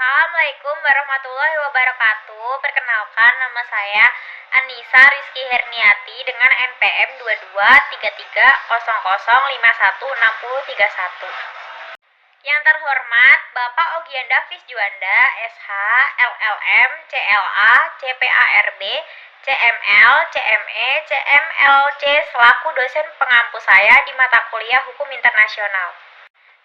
Assalamualaikum warahmatullahi wabarakatuh. Perkenalkan, nama saya Anissa Rizky Herniati dengan NPM 223300516031. Yang terhormat Bapak Ogianda Fisjuanda, SH, LLM, CLA, CPARB, CML, CME, CMLC selaku dosen pengampu saya di mata kuliah Hukum Internasional.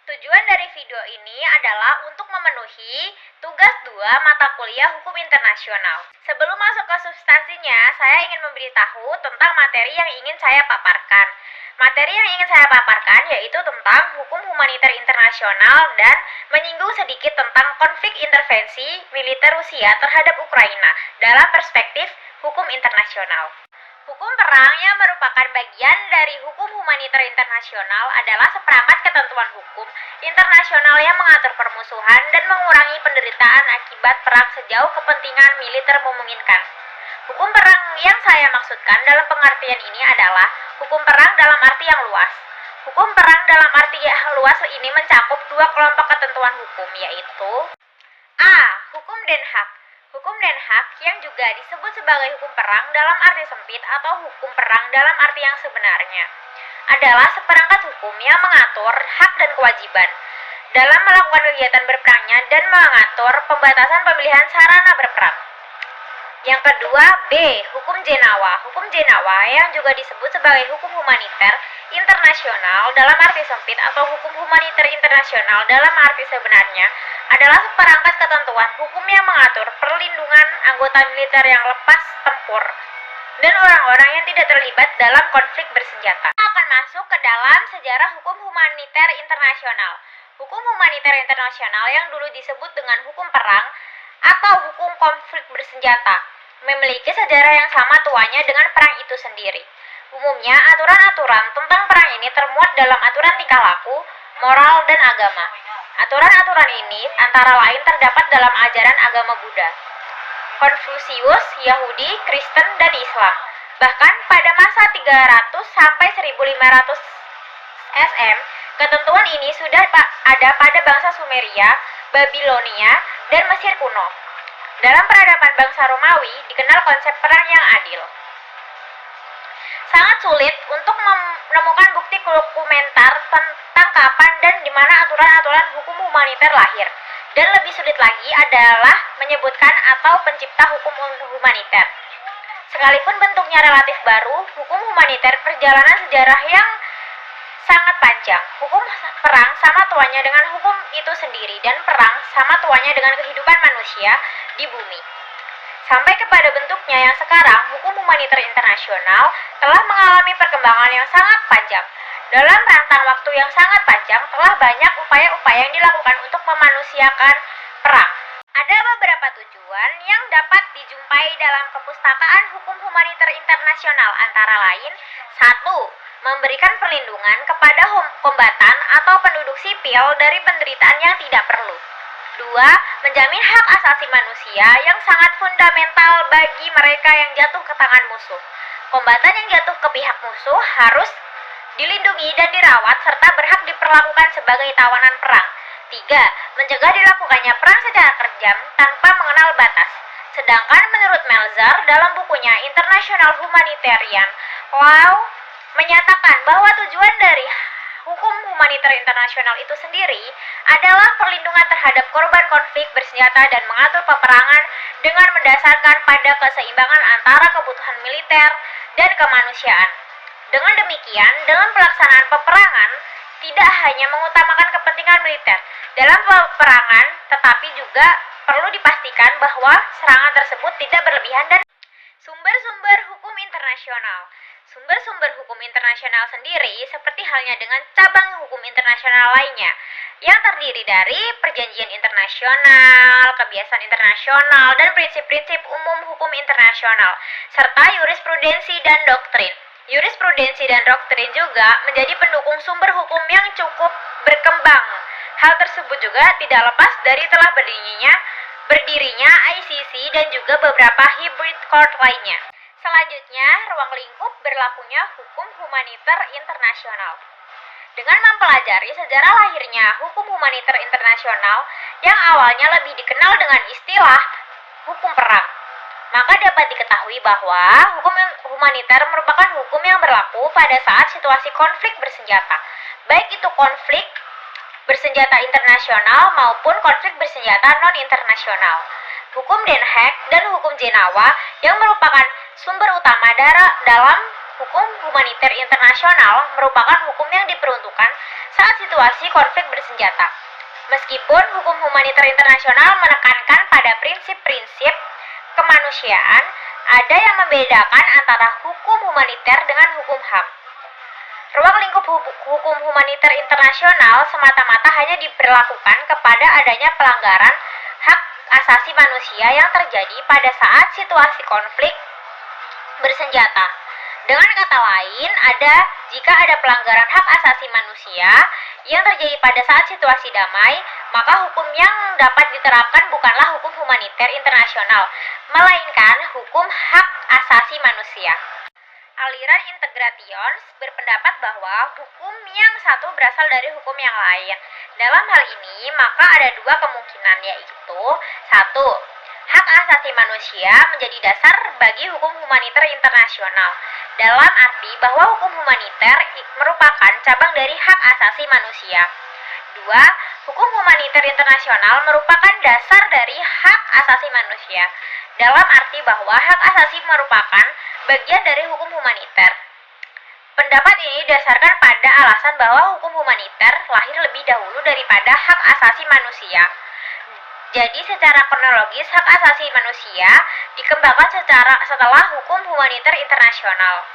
Tujuan dari video ini adalah untuk memenuhi tugas 2 mata kuliah Hukum Internasional. Sebelum masuk ke substansinya, saya ingin memberitahu tentang materi yang ingin saya paparkan. Materi yang ingin saya paparkan yaitu tentang hukum humaniter internasional dan menyinggung sedikit tentang konflik intervensi militer Rusia terhadap Ukraina dalam perspektif hukum internasional. Hukum perang yang merupakan bagian dari hukum humaniter internasional adalah seperangkat ketentuan hukum internasional yang mengatur permusuhan dan mengurangi penderitaan akibat perang sejauh kepentingan militer memungkinkan. Hukum perang yang saya maksudkan dalam pengertian ini adalah hukum perang dalam arti yang luas. Hukum perang dalam arti yang luas ini mencakup 2 kelompok ketentuan hukum, yaitu A. Hukum Den Haag. Hukum Den Haag yang juga disebut sebagai hukum perang dalam arti sempit atau hukum perang dalam arti yang sebenarnya adalah seperangkat hukum yang mengatur hak dan kewajiban dalam melakukan kegiatan berperangnya dan mengatur pembatasan pemilihan sarana berperang. Yang kedua, B. Hukum Jenewa. Hukum Jenewa yang juga disebut sebagai hukum humaniter internasional dalam arti sempit atau hukum humaniter internasional dalam arti sebenarnya adalah seperangkat ketentuan hukum yang mengatur perlindungan anggota militer yang lepas tempur dan orang-orang yang tidak terlibat dalam konflik bersenjata. Akan masuk ke dalam sejarah hukum humaniter internasional. Hukum humaniter internasional yang dulu disebut dengan hukum perang atau hukum konflik bersenjata memiliki sejarah yang sama tuanya dengan perang itu sendiri. Umumnya, aturan-aturan tentang perang ini termuat dalam aturan tingkah laku, moral, dan agama. Aturan-aturan ini antara lain terdapat dalam ajaran agama Buddha, Konfusius, Yahudi, Kristen, dan Islam. Bahkan pada masa 300 sampai 1500 SM, ketentuan ini sudah ada pada bangsa Sumeria, Babilonia, dan Mesir kuno. Dalam peradaban bangsa Romawi dikenal konsep perang yang adil. Sangat sulit untuk menemukan bukti dokumenter tentang kapan dan di mana aturan-aturan hukum humaniter lahir. Dan lebih sulit lagi adalah menyebutkan atau pencipta hukum humaniter. Sekalipun bentuknya relatif baru, hukum humaniter perjalanan sejarah yang sangat panjang. Hukum perang sama tuanya dengan hukum itu sendiri dan perang sama tuanya dengan kehidupan manusia di bumi. Sampai kepada bentuknya yang sekarang, hukum humaniter internasional telah mengalami perkembangan yang sangat panjang. Dalam rentang waktu yang sangat panjang, telah banyak upaya-upaya yang dilakukan untuk memanusiakan perang. Ada beberapa tujuan yang dapat dijumpai dalam kepustakaan hukum humaniter internasional antara lain 1. Memberikan perlindungan kepada kombatan atau penduduk sipil dari penderitaan yang tidak perlu. 2. Menjamin hak asasi manusia yang sangat fundamental bagi mereka yang jatuh ke tangan musuh. Kombatan yang jatuh ke pihak musuh harus dilindungi dan dirawat serta berhak diperlakukan sebagai tawanan perang. 3. Mencegah dilakukannya perang secara kejam tanpa mengenal batas. Sedangkan menurut Melzer dalam bukunya International Humanitarian Law menyatakan bahwa tujuan dari hukum humaniter internasional itu sendiri adalah perlindungan terhadap korban konflik bersenjata dan mengatur peperangan dengan mendasarkan pada keseimbangan antara kebutuhan militer dan kemanusiaan. Dengan demikian, dalam pelaksanaan peperangan tidak hanya mengutamakan kepentingan militer dalam peperangan, tetapi juga perlu dipastikan bahwa serangan tersebut tidak berlebihan. Dan sumber-sumber hukum internasional. Sumber-sumber hukum internasional sendiri seperti halnya dengan cabang hukum internasional lainnya yang terdiri dari perjanjian internasional, kebiasaan internasional, dan prinsip-prinsip umum hukum internasional, serta jurisprudensi dan doktrin. Jurisprudensi dan doktrin juga menjadi pendukung sumber hukum yang cukup berkembang. Hal tersebut juga tidak lepas dari telah berdirinya ICC dan juga beberapa hybrid court lainnya. Selanjutnya, ruang lingkup berlakunya hukum humaniter internasional. Dengan mempelajari sejarah lahirnya hukum humaniter internasional yang awalnya lebih dikenal dengan istilah hukum perang, maka dapat diketahui bahwa hukum humaniter merupakan hukum yang berlaku pada saat situasi konflik bersenjata, baik itu konflik bersenjata internasional maupun konflik bersenjata non-internasional. Hukum Den Haag dan hukum Jenewa yang merupakan sumber utama dalam hukum humaniter internasional merupakan hukum yang diperuntukkan saat situasi konflik bersenjata. Meskipun hukum humaniter internasional menekankan pada prinsip-prinsip kemanusiaan, ada yang membedakan antara hukum humaniter dengan hukum HAM. Ruang lingkup hukum humaniter internasional semata-mata hanya diberlakukan kepada adanya pelanggaran hak asasi manusia yang terjadi pada saat situasi konflik bersenjata. Dengan kata lain, jika ada pelanggaran hak asasi manusia yang terjadi pada saat situasi damai, maka hukum yang dapat diterapkan bukanlah hukum humaniter internasional, melainkan hukum hak asasi manusia. Aliran integrations berpendapat bahwa hukum yang satu berasal dari hukum yang lain. Dalam hal ini, maka ada dua kemungkinan, yaitu: satu, hak asasi manusia menjadi dasar bagi hukum humaniter internasional, dalam arti bahwa hukum humaniter merupakan cabang dari hak asasi manusia. Dua, hukum humaniter internasional merupakan dasar dari hak asasi manusia, dalam arti bahwa hak asasi merupakan bagian dari hukum humaniter. Pendapat ini didasarkan pada alasan bahwa hukum humaniter lahir lebih dahulu daripada hak asasi manusia. Jadi secara kronologis hak asasi manusia dikembangkan setelah hukum humaniter internasional.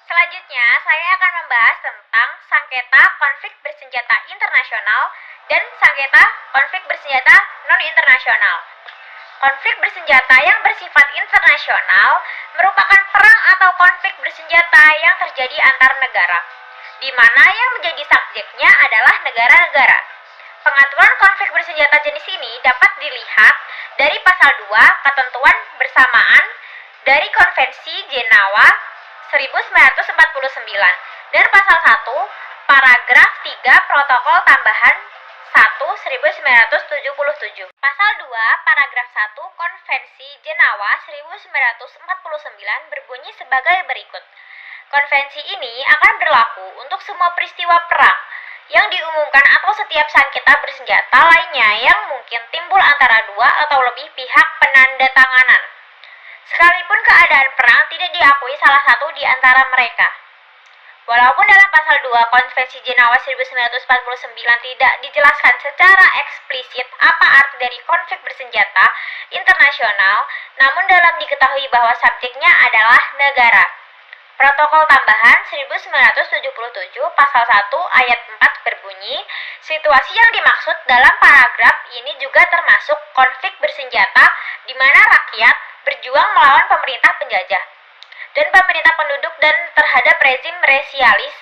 Selanjutnya, saya akan membahas tentang sengketa konflik bersenjata internasional dan sengketa konflik bersenjata non-internasional. Konflik bersenjata yang bersifat internasional merupakan perang atau konflik bersenjata yang terjadi antar negara, di mana yang menjadi subjeknya adalah negara-negara. Pengaturan konflik bersenjata jenis ini dapat dilihat dari pasal 2 ketentuan bersamaan dari Konvensi Jenewa 1949 dan pasal 1 paragraf 3 protokol tambahan 1977. Pasal 2 paragraf 1 Konvensi Jenewa 1949 berbunyi sebagai berikut. Konvensi ini akan berlaku untuk semua peristiwa perang yang diumumkan atau setiap sengketa bersenjata lainnya yang mungkin timbul antara dua atau lebih pihak penandatanganan, sekalipun keadaan perang tidak diakui salah satu di antara mereka. Walaupun dalam pasal 2 Konvensi Jenewa 1949 tidak dijelaskan secara eksplisit apa arti dari konflik bersenjata internasional, namun dalam diketahui bahwa subjeknya adalah negara. Protokol tambahan 1977 pasal 1 ayat 4 berbunyi, situasi yang dimaksud dalam paragraf ini juga termasuk konflik bersenjata di mana rakyat berjuang melawan pemerintah penjajah dan pemerintah penduduk dan terhadap rezim rasialis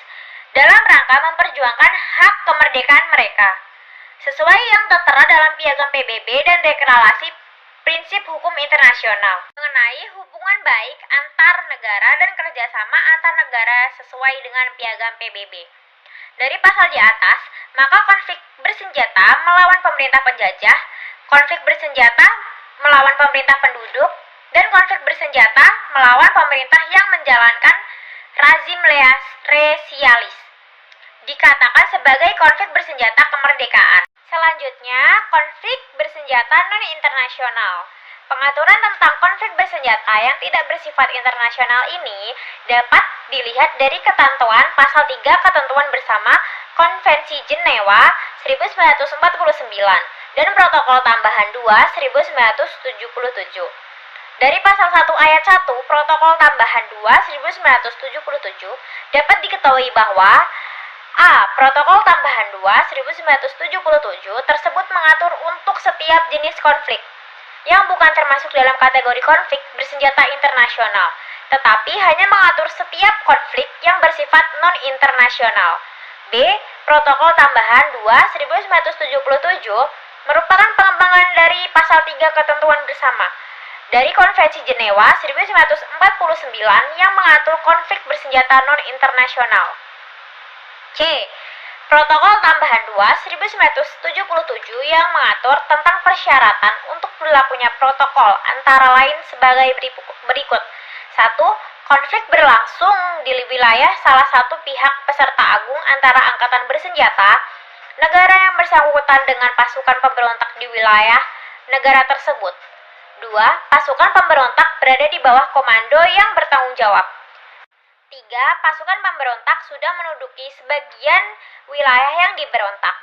dalam rangka memperjuangkan hak kemerdekaan mereka, sesuai yang tertera dalam Piagam PBB dan Deklarasi Prinsip Hukum Internasional mengenai hubungan baik antar negara dan kerjasama antar negara sesuai dengan Piagam PBB. Dari pasal di atas, maka konflik bersenjata melawan pemerintah penjajah, konflik bersenjata melawan pemerintah penduduk, dan konflik bersenjata melawan pemerintah yang menjalankan rezim rasialis dikatakan sebagai konflik bersenjata kemerdekaan. Selanjutnya, konflik bersenjata non-internasional. Pengaturan tentang konflik bersenjata yang tidak bersifat internasional ini dapat dilihat dari ketentuan pasal 3 ketentuan bersama Konvensi Jenewa 1949 dan Protokol tambahan 2 1977. Dari pasal 1 ayat 1 Protokol tambahan 2 1977 dapat diketahui bahwa A. Protokol tambahan 2 1977 tersebut mengatur untuk setiap jenis konflik yang bukan termasuk dalam kategori konflik bersenjata internasional, tetapi hanya mengatur setiap konflik yang bersifat non-internasional. B. Protokol tambahan 2 1977 merupakan pengembangan dari pasal 3 ketentuan bersama dari Konvensi Jenewa 1949 yang mengatur konflik bersenjata non-internasional. C. Protokol tambahan 2 1977 yang mengatur tentang persyaratan untuk berlakunya protokol antara lain sebagai berikut. 1. Konflik berlangsung di wilayah salah satu pihak peserta agung antara angkatan bersenjata negara yang bersangkutan dengan pasukan pemberontak di wilayah negara tersebut. 2. Pasukan pemberontak berada di bawah komando yang bertanggung jawab. 3. Pasukan pemberontak sudah menduduki sebagian wilayah yang diberontak.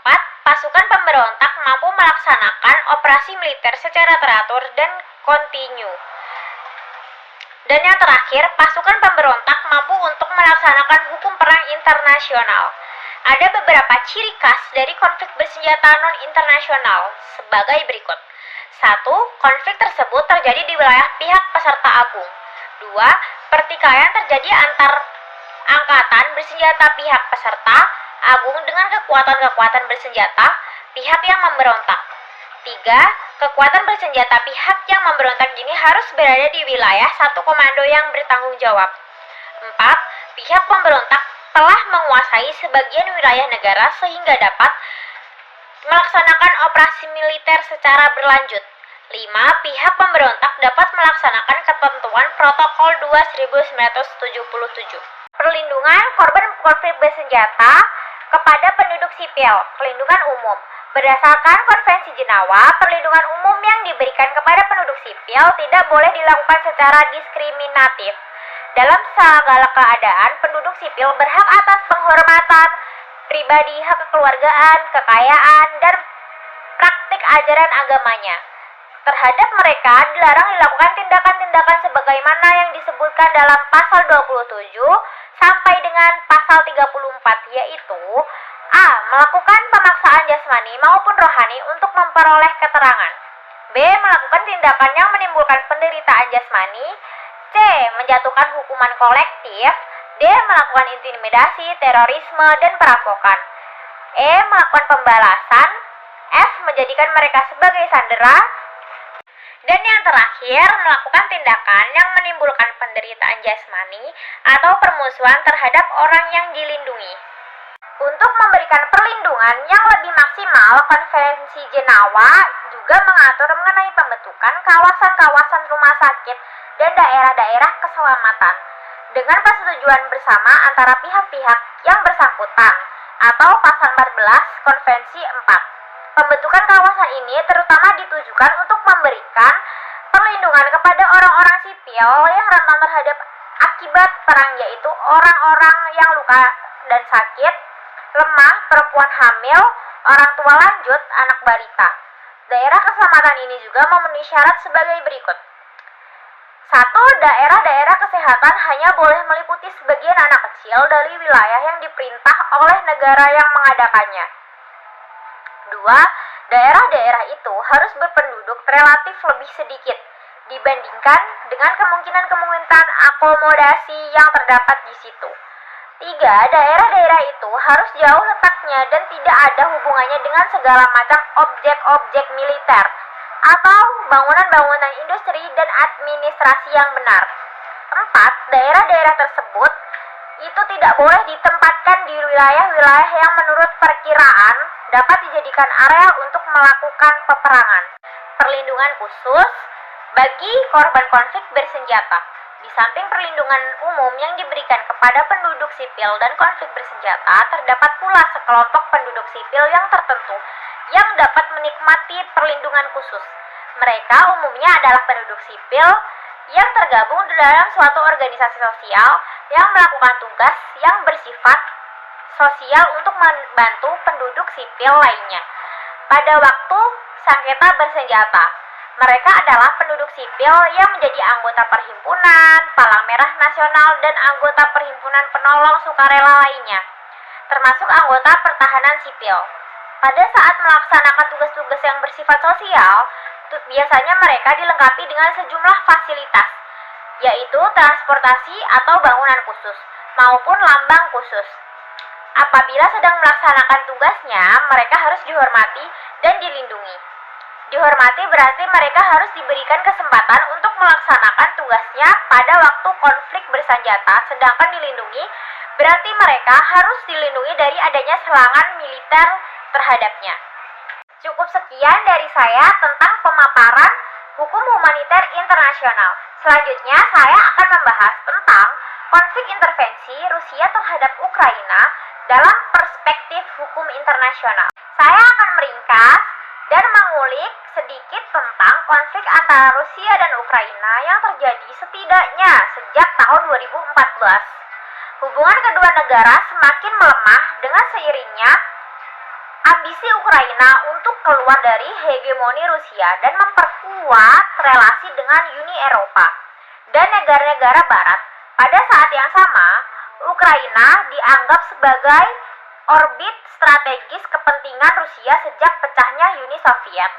4. Pasukan pemberontak mampu melaksanakan operasi militer secara teratur dan kontinu. Dan yang terakhir, pasukan pemberontak mampu untuk melaksanakan hukum perang internasional. Ada beberapa ciri khas dari konflik bersenjata non-internasional sebagai berikut. 1. Konflik tersebut terjadi di wilayah pihak peserta agung. 2. Pertikaian terjadi antar angkatan bersenjata pihak peserta agung dengan kekuatan-kekuatan bersenjata pihak yang memberontak. 3. Kekuatan bersenjata pihak yang memberontak ini harus berada di wilayah satu komando yang bertanggung jawab. 4. Pihak pemberontak telah menguasai sebagian wilayah negara sehingga dapat melaksanakan operasi militer secara berlanjut. 5. Pihak pemberontak dapat melaksanakan ketentuan Protokol 2 1977. Perlindungan korban konflik bersenjata kepada penduduk sipil, perlindungan umum. Berdasarkan Konvensi Jenewa, perlindungan umum yang diberikan kepada penduduk sipil tidak boleh dilakukan secara diskriminatif. Dalam segala keadaan, penduduk sipil berhak atas penghormatan pribadi, hak kekeluargaan, kekayaan, dan praktik ajaran agamanya. Terhadap mereka dilarang dilakukan tindakan-tindakan sebagaimana yang disebutkan dalam pasal 27 sampai dengan pasal 34, yaitu A. Melakukan pemaksaan jasmani maupun rohani untuk memperoleh keterangan. B. Melakukan tindakan yang menimbulkan penderitaan jasmani. C. Menjatuhkan hukuman kolektif. D. Melakukan intimidasi, terorisme, dan perampokan. E. Melakukan pembalasan. F. Menjadikan mereka sebagai sandera. Dan yang terakhir, melakukan tindakan yang menimbulkan penderitaan jasmani atau permusuhan terhadap orang yang dilindungi. Untuk memberikan perlindungan yang lebih maksimal, Konvensi Jenewa juga mengatur mengenai pembentukan kawasan-kawasan rumah sakit dan daerah-daerah keselamatan dengan persetujuan bersama antara pihak-pihak yang bersangkutan atau pasal 14 Konvensi 4. Pembentukan kawasan ini terutama ditujukan untuk memberikan perlindungan kepada orang-orang sipil yang rentan terhadap akibat perang, yaitu orang-orang yang luka dan sakit, lemah, perempuan hamil, orang tua lanjut, anak balita. Daerah keselamatan ini juga memenuhi syarat sebagai berikut. 1. Daerah-daerah kesehatan hanya boleh meliputi sebagian anak kecil dari wilayah yang diperintah oleh negara yang mengadakannya. 2. Daerah-daerah itu harus berpenduduk relatif lebih sedikit dibandingkan dengan kemungkinan akomodasi yang terdapat di situ. 3. Daerah-daerah itu harus jauh letaknya dan tidak ada hubungannya dengan segala macam objek-objek militer atau bangunan-bangunan industri dan administrasi yang benar. 4. Daerah-daerah tersebut itu tidak boleh ditempatkan di wilayah-wilayah yang menurut perkiraan dapat dijadikan area untuk melakukan peperangan. Perlindungan khusus bagi korban konflik bersenjata. Di samping perlindungan umum yang diberikan kepada penduduk sipil dan konflik bersenjata, terdapat pula sekelompok penduduk sipil yang tertentu yang dapat menikmati perlindungan khusus. Mereka umumnya adalah penduduk sipil yang tergabung di dalam suatu organisasi sosial yang melakukan tugas yang bersifat sosial untuk membantu penduduk sipil lainnya. Pada waktu sengketa bersenjata, mereka adalah penduduk sipil yang menjadi anggota perhimpunan, Palang Merah Nasional, dan anggota perhimpunan penolong sukarela lainnya, termasuk anggota pertahanan sipil. Pada saat melaksanakan tugas-tugas yang bersifat sosial, biasanya mereka dilengkapi dengan sejumlah fasilitas, yaitu transportasi atau bangunan khusus, maupun lambang khusus. Apabila sedang melaksanakan tugasnya, mereka harus dihormati dan dilindungi. Dihormati berarti mereka harus diberikan kesempatan untuk melaksanakan tugasnya pada waktu konflik bersenjata, sedangkan dilindungi Berarti mereka harus dilindungi dari adanya serangan militer terhadapnya. Cukup sekian dari saya tentang pemaparan hukum humaniter internasional. Selanjutnya saya akan membahas tentang konflik intervensi Rusia terhadap Ukraina dalam perspektif hukum internasional. Saya akan meringkas dan mengulik sedikit tentang konflik antara Rusia dan Ukraina yang terjadi setidaknya sejak tahun 2014. Hubungan kedua negara semakin melemah dengan seiringnya ambisi Ukraina untuk keluar dari hegemoni Rusia dan memperkuat relasi dengan Uni Eropa dan negara-negara Barat. Pada saat yang sama, Ukraina dianggap sebagai orbit strategis kepentingan Rusia sejak pecahnya Uni Soviet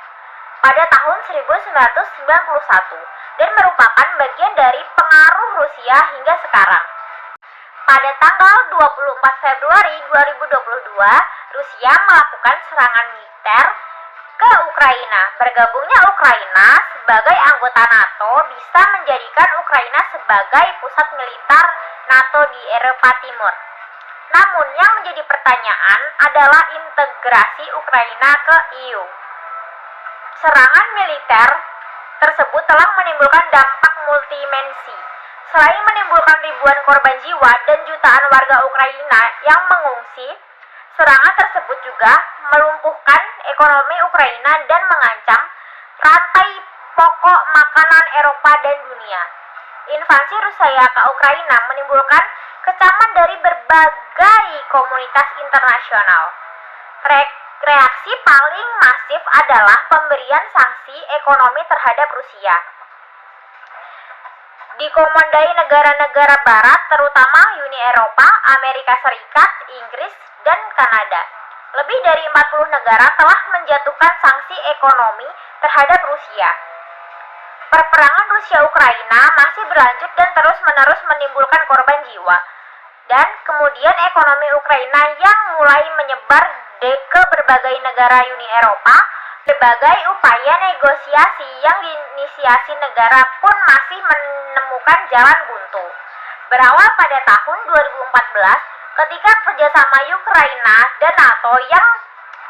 pada tahun 1991 dan merupakan bagian dari pengaruh Rusia hingga sekarang. Pada tanggal 24 Februari 2022, Rusia melakukan serangan militer ke Ukraina. Bergabungnya Ukraina sebagai anggota NATO bisa menjadikan Ukraina sebagai pusat militer NATO di Eropa Timur. Namun yang menjadi pertanyaan adalah integrasi Ukraina ke EU. Serangan militer tersebut telah menimbulkan dampak multidimensi. Selain menimbulkan ribuan korban jiwa dan jutaan warga Ukraina yang mengungsi, serangan tersebut juga melumpuhkan ekonomi Ukraina dan mengancam rantai pokok makanan Eropa dan dunia. Invasi Rusia ke Ukraina menimbulkan kecaman dari berbagai komunitas internasional. Reaksi paling masif adalah pemberian sanksi ekonomi terhadap Rusia. Dikomandai negara-negara barat terutama Uni Eropa, Amerika Serikat, Inggris, dan Kanada. Lebih dari 40 negara telah menjatuhkan sanksi ekonomi terhadap Rusia. Perperangan Rusia-Ukraina masih berlanjut dan terus-menerus menimbulkan korban jiwa. Dan kemudian ekonomi Ukraina yang mulai menyebar ke berbagai negara Uni Eropa. Berbagai upaya negosiasi yang diinisiasi negara pun masih menemukan jalan buntu. Berawal pada tahun 2014 ketika kerjasama Ukraina dan NATO yang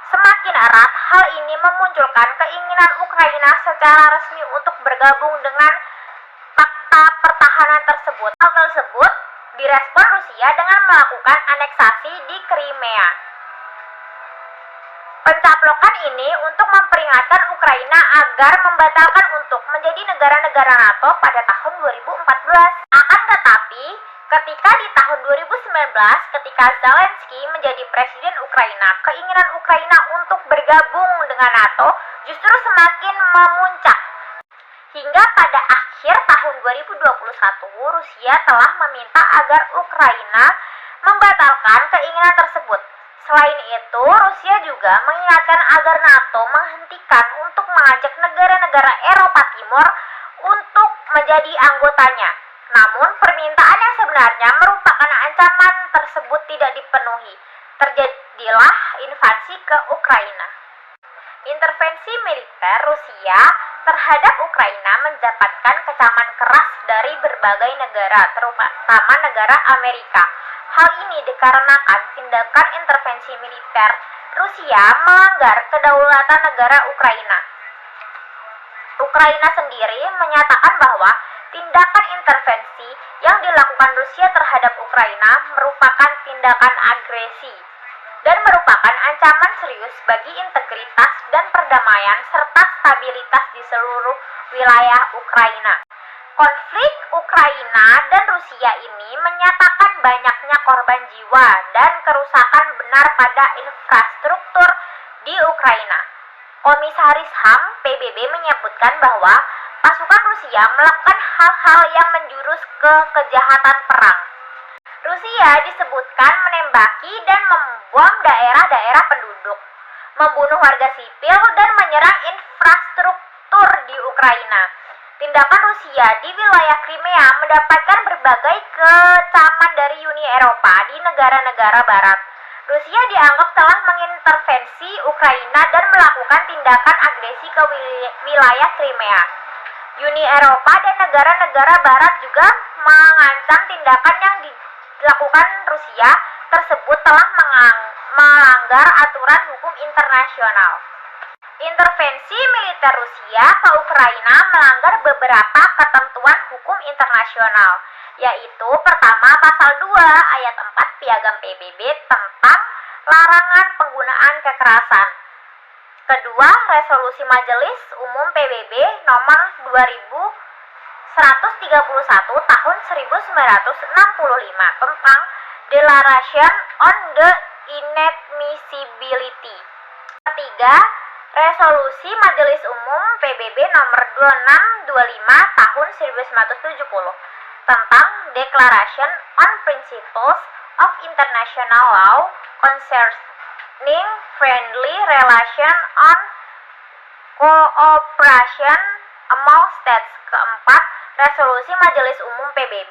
semakin erat, hal ini memunculkan keinginan Ukraina secara resmi untuk bergabung dengan fakta pertahanan tersebut. Hal tersebut direspon Rusia dengan melakukan aneksasi di Crimea. Pencaplokan ini untuk memperingatkan Ukraina agar membatalkan untuk menjadi negara-negara NATO pada tahun 2014. Akan tetapi, ketika di tahun 2019, ketika Zelensky menjadi presiden Ukraina, keinginan Ukraina untuk bergabung dengan NATO justru semakin memuncak. Hingga pada akhir tahun 2021, Rusia telah meminta agar Ukraina membatalkan keinginan tersebut. Selain itu, Rusia juga mengingatkan agar NATO menghentikan untuk mengajak negara-negara Eropa Timur untuk menjadi anggotanya. Namun, permintaan yang sebenarnya merupakan ancaman tersebut tidak dipenuhi. Terjadilah invasi ke Ukraina. Intervensi militer Rusia terhadap Ukraina mendapatkan kecaman keras dari berbagai negara, terutama negara Amerika. Hal ini dikarenakan tindakan intervensi militer Rusia melanggar kedaulatan negara Ukraina. Ukraina sendiri menyatakan bahwa tindakan intervensi yang dilakukan Rusia terhadap Ukraina merupakan tindakan agresi dan merupakan ancaman serius bagi integritas dan perdamaian serta stabilitas di seluruh wilayah Ukraina. Konflik Ukraina dan Rusia ini menyatakan banyaknya korban jiwa dan kerusakan benar pada infrastruktur di Ukraina. Komisaris HAM PBB menyebutkan bahwa pasukan Rusia melakukan hal-hal yang menjurus ke kejahatan perang. Rusia disebutkan menembaki dan membom daerah-daerah penduduk, membunuh warga sipil, dan menyerang infrastruktur di Ukraina. Tindakan Rusia di wilayah Crimea mendapatkan berbagai kecaman dari Uni Eropa di negara-negara barat. Rusia dianggap telah mengintervensi Ukraina dan melakukan tindakan agresi ke wilayah Crimea. Uni Eropa dan negara-negara barat juga mengancam tindakan yang dilakukan Rusia tersebut telah melanggar aturan hukum internasional. Intervensi militer Rusia ke Ukraina melanggar beberapa ketentuan hukum internasional, yaitu pertama pasal 2 ayat 4 Piagam PBB tentang larangan penggunaan kekerasan. Kedua, resolusi Majelis Umum PBB nomor 2131 tahun 1965 tentang Declaration on the Inadmissibility. Ketiga, resolusi Majelis Umum PBB nomor 2625 tahun 1970 tentang Declaration on Principles of International Law concerning friendly relation on cooperation among states. Keempat, resolusi Majelis Umum PBB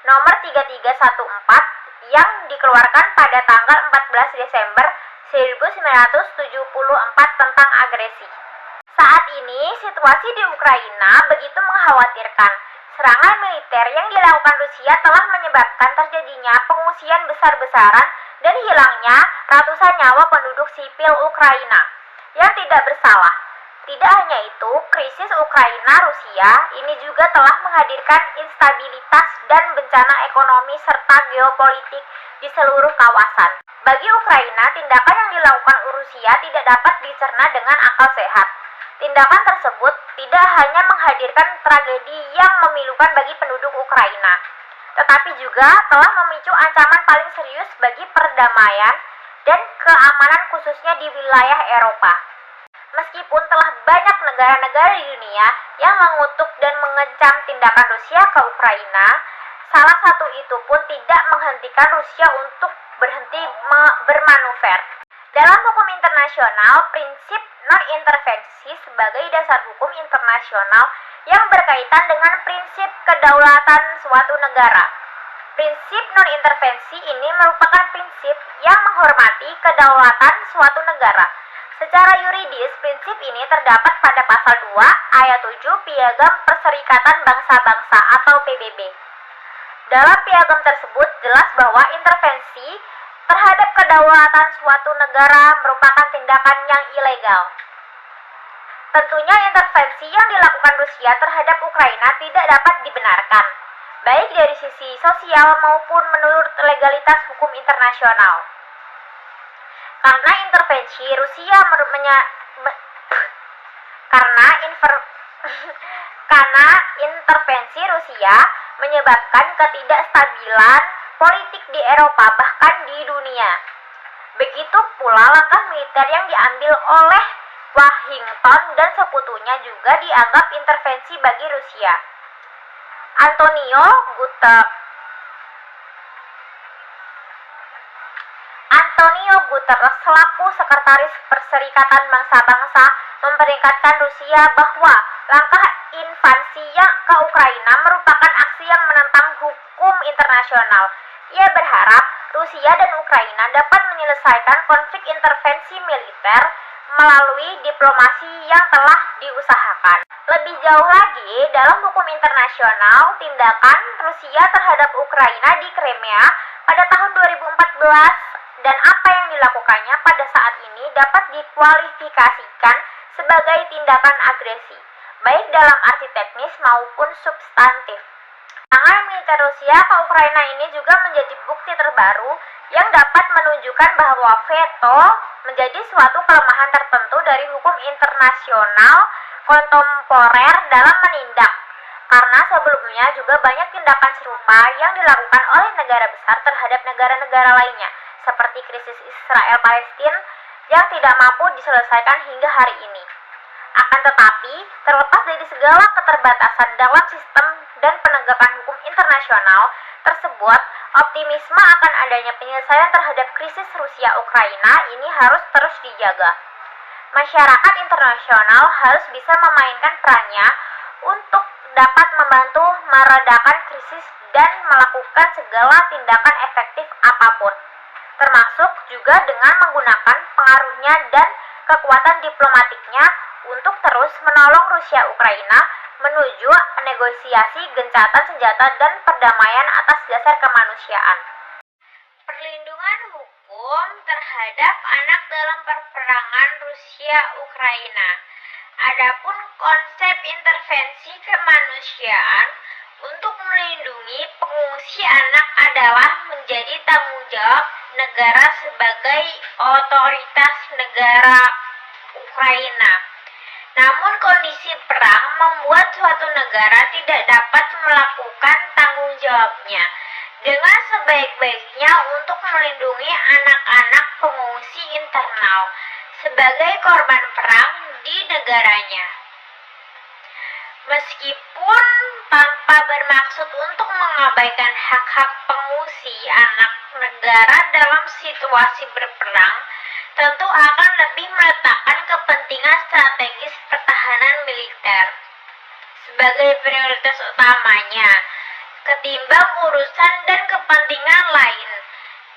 nomor 3314 yang dikeluarkan pada tanggal 14 Desember 1974 tentang agresi. Saat ini, situasi di Ukraina begitu mengkhawatirkan. Serangan militer yang dilakukan Rusia telah menyebabkan terjadinya pengungsian besar-besaran dan hilangnya ratusan nyawa penduduk sipil Ukraina yang tidak bersalah. Tidak hanya itu, krisis Ukraina-Rusia ini juga telah menghadirkan instabilitas dan bencana ekonomi serta geopolitik di seluruh kawasan. Bagi Ukraina, tindakan yang dilakukan Rusia tidak dapat dicerna dengan akal sehat. Tindakan tersebut tidak hanya menghadirkan tragedi yang memilukan bagi penduduk Ukraina, tetapi juga telah memicu ancaman paling serius bagi perdamaian dan keamanan khususnya di wilayah Eropa. Meskipun telah banyak negara-negara di dunia yang mengutuk dan mengecam tindakan Rusia ke Ukraina, salah satu itu pun tidak menghentikan Rusia untuk berhenti bermanuver. Dalam hukum internasional, prinsip non-intervensi sebagai dasar hukum internasional yang berkaitan dengan prinsip kedaulatan suatu negara. Prinsip non-intervensi ini merupakan prinsip yang menghormati kedaulatan suatu negara. Secara yuridis, prinsip ini terdapat pada pasal 2 ayat 7 Piagam Perserikatan Bangsa-Bangsa atau PBB. Dalam piagam tersebut jelas bahwa intervensi terhadap kedaulatan suatu negara merupakan tindakan yang ilegal. Tentunya intervensi yang dilakukan Rusia terhadap Ukraina tidak dapat dibenarkan, baik dari sisi sosial maupun menurut legalitas hukum internasional. Karena intervensi Rusia menyebabkan ketidakstabilan politik di Eropa bahkan di dunia. Begitu pula langkah militer yang diambil oleh Washington dan sekutunya juga dianggap intervensi bagi Rusia. Antonio Guterres selaku Sekretaris Perserikatan Bangsa-Bangsa memperingatkan Rusia bahwa langkah invasi ke Ukraina merupakan aksi yang menentang hukum internasional. Ia berharap Rusia dan Ukraina dapat menyelesaikan konflik intervensi militer melalui diplomasi yang telah diusahakan. Lebih jauh lagi, dalam hukum internasional, tindakan Rusia terhadap Ukraina di Crimea pada tahun 2014 dan apa yang dilakukannya pada saat ini dapat dikualifikasikan sebagai tindakan agresi, baik dalam arti teknis maupun substantif. Serangan militer Rusia ke Ukraina ini juga menjadi bukti terbaru yang dapat menunjukkan bahwa veto menjadi suatu kelemahan tertentu dari hukum internasional kontemporer dalam menindak. Karena sebelumnya juga banyak tindakan serupa yang dilakukan oleh negara besar terhadap negara-negara lainnya, seperti krisis Israel-Palestina yang tidak mampu diselesaikan hingga hari ini. Akan tetapi, terlepas dari segala keterbatasan dalam sistem dan penegakan hukum internasional tersebut, optimisme akan adanya penyelesaian terhadap krisis Rusia-Ukraina ini harus terus dijaga. Masyarakat internasional harus bisa memainkan perannya untuk dapat membantu meredakan krisis dan melakukan segala tindakan efektif apapun, termasuk juga dengan menggunakan pengaruhnya dan kekuatan diplomatiknya untuk terus menolong Rusia Ukraina menuju negosiasi gencatan senjata dan perdamaian atas dasar kemanusiaan. hukum terhadap anak dalam perperangan Rusia-Ukraina. Adapun konsep intervensi kemanusiaan untuk melindungi pengungsi anak adalah menjadi tanggung jawab negara sebagai otoritas negara Ukraina. Namun kondisi perang membuat suatu negara tidak dapat melakukan tanggung jawabnya dengan sebaik-baiknya untuk melindungi anak-anak pengungsi internal sebagai korban perang di negaranya. Meskipun tanpa bermaksud untuk mengabaikan hak-hak pengungsi anak negara dalam situasi berperang, tentu akan lebih meletakkan kepentingan strategis pertahanan militer sebagai prioritas utamanya ketimbang urusan dan kepentingan lain.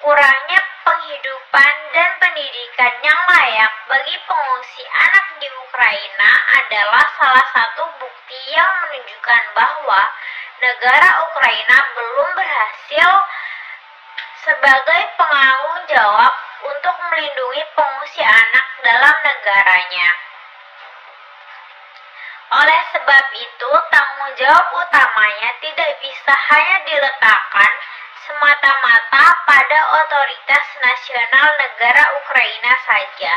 Kurangnya penghidupan dan pendidikan yang layak bagi pengungsi anak di Ukraina adalah salah satu bukti yang menunjukkan bahwa negara Ukraina belum berhasil sebagai penanggung jawab untuk melindungi pengungsi anak dalam negaranya. Oleh sebab itu, tanggung jawab utamanya tidak bisa hanya diletakkan semata-mata pada otoritas nasional negara Ukraina saja,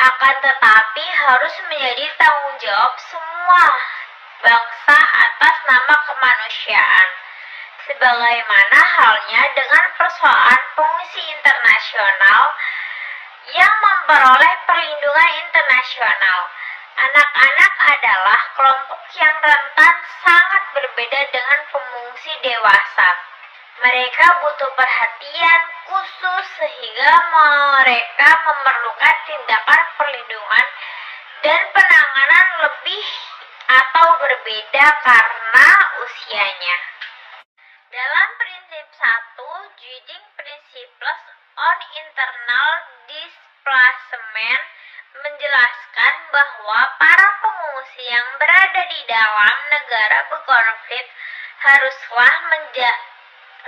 akan tetapi harus menjadi tanggung jawab semua bangsa atas nama kemanusiaan. Sebagaimana halnya dengan persoalan pengungsi internasional yang memperoleh perlindungan internasional. Anak-anak adalah kelompok yang rentan sangat berbeda dengan pengungsi dewasa. Mereka butuh perhatian khusus sehingga mereka memerlukan tindakan perlindungan dan penanganan lebih atau berbeda karena usianya. Dalam prinsip 1, Guiding Principles on Internal Displacement menjelaskan bahwa para pengungsi yang berada di dalam negara berkonflik haruslah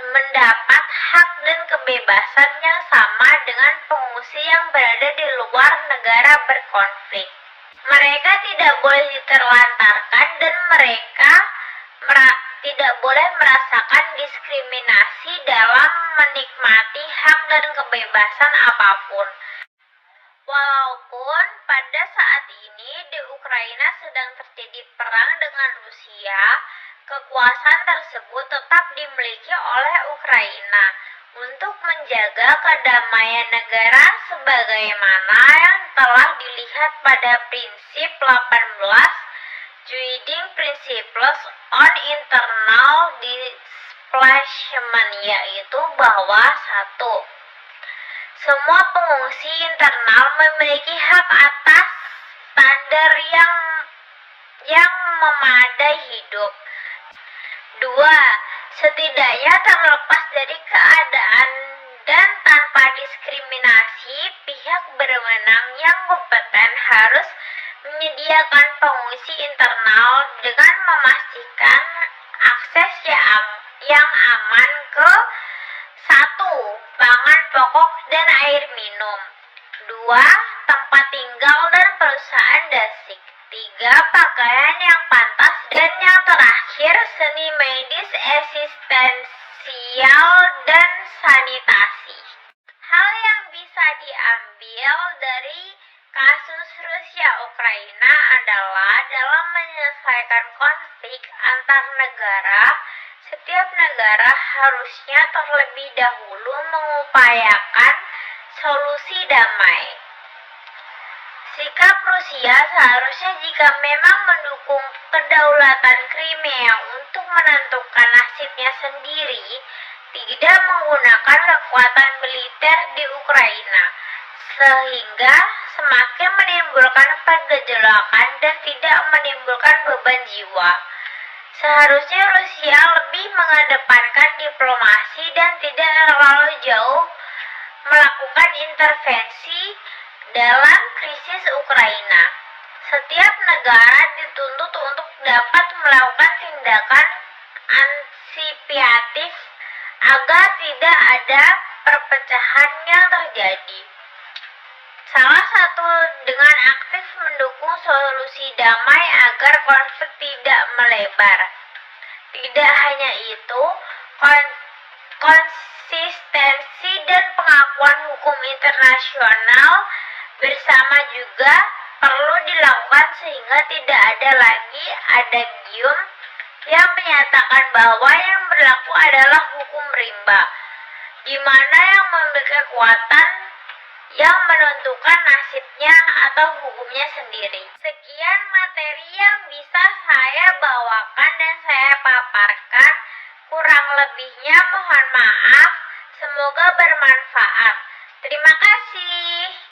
mendapat hak dan kebebasan yang sama dengan pengungsi yang berada di luar negara berkonflik. Mereka tidak boleh diterlantarkan dan mereka tidak boleh merasakan diskriminasi dalam menikmati hak dan kebebasan apapun. Walaupun pada saat ini di Ukraina sedang terjadi perang dengan Rusia, kekuasaan tersebut tetap dimiliki oleh Ukraina untuk menjaga kedamaian negara sebagaimana yang telah dilihat pada prinsip 18 Guiding Principles on Internal Displacement, yaitu bahwa 1. Semua pengungsi internal memiliki hak atas standar yang memadai hidup. 2. Setidaknya terlepas dari keadaan dan tanpa diskriminasi, pihak berwenang yang kompeten harus menyediakan pengungsi internal dengan memastikan akses yang aman ke 1. Pangan pokok dan air minum. 2. Tempat tinggal dan perusahaan dasik. 3. Pakaian yang pantas. Dan yang terakhir, seni medis eksistensial dan sanitasi. Hal yang bisa diambil dari kasus Rusia-Ukraina adalah dalam menyelesaikan konflik antar negara, setiap negara harusnya terlebih dahulu mengupayakan solusi damai. Sikap Rusia seharusnya jika memang mendukung kedaulatan Crimea untuk menentukan nasibnya sendiri, tidak menggunakan kekuatan militer di Ukraina, sehingga semakin menimbulkan pergejolakan dan tidak menimbulkan beban jiwa. Seharusnya Rusia lebih mengedepankan diplomasi dan tidak terlalu jauh melakukan intervensi dalam krisis Ukraina. Setiap negara dituntut untuk dapat melakukan tindakan antisipasi agar tidak ada perpecahan yang terjadi. Salah satu dengan aktif mendukung solusi damai agar konflik tidak melebar. Tidak hanya itu, konsistensi dan pengakuan hukum internasional bersama juga perlu dilakukan sehingga tidak ada lagi adagium yang menyatakan bahwa yang berlaku adalah hukum rimba, di mana yang memiliki kekuatan yang menentukan nasibnya atau hukumnya sendiri. Sekian materi yang bisa saya bawakan dan saya paparkan. Kurang lebihnya mohon maaf. Semoga bermanfaat. Terima kasih.